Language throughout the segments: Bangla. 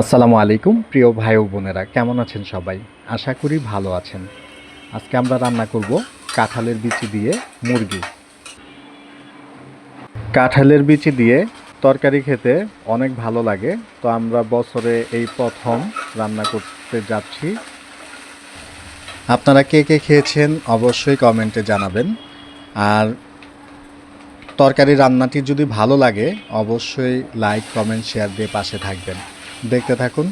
আসসালামু আলাইকুম প্রিয় ভাই ও বোনেরা, কেমন আছেন সবাই? আশা করি ভালো আছেন। আজকে আমরা রান্না করব কাঁঠালের বিচি দিয়ে মুরগি। কাঁঠালের বিচি দিয়ে তরকারি খেতে অনেক ভালো লাগে, তো আমরা বছরে এই প্রথম রান্না করতে যাচ্ছি। আপনারা কে কে খেয়েছেন অবশ্যই কমেন্টে জানাবেন। আর তরকারি রান্নাটি যদি ভালো লাগে অবশ্যই লাইক কমেন্ট শেয়ার দিয়ে পাশে থাকবেন। দেখতে থাকুন।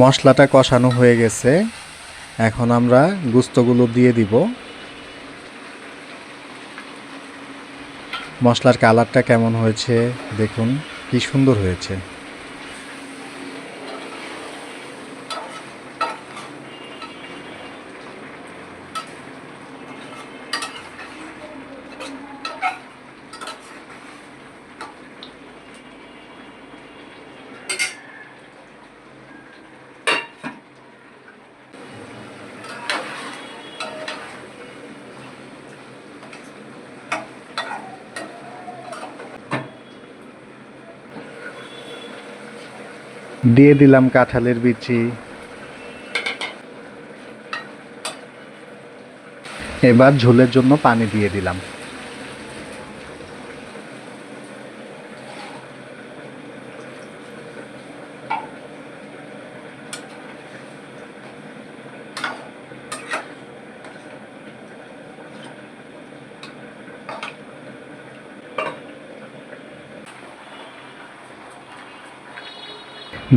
মশলাটা কষানো হয়ে গেছে, এখন আমরা গুস্তগুলো দিয়ে দিব। মশলার কালারটা কেমন হয়েছে দেখুন, কি সুন্দর হয়েছে। দিয়ে দিলাম কাঁঠালের বিচি। এবার ঝোলের জন্য পানি দিয়ে দিলাম।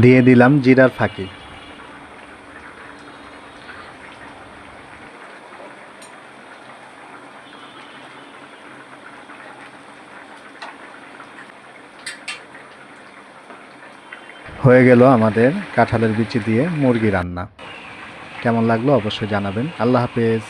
দিয়ে দিলাম জিরার ফাঁকি। হয়ে গেল আমাদের কাঁঠালের বিচি দিয়ে মুরগি রান্না। কেমন লাগলো অবশ্যই জানাবেন। আল্লাহ হাফেজ।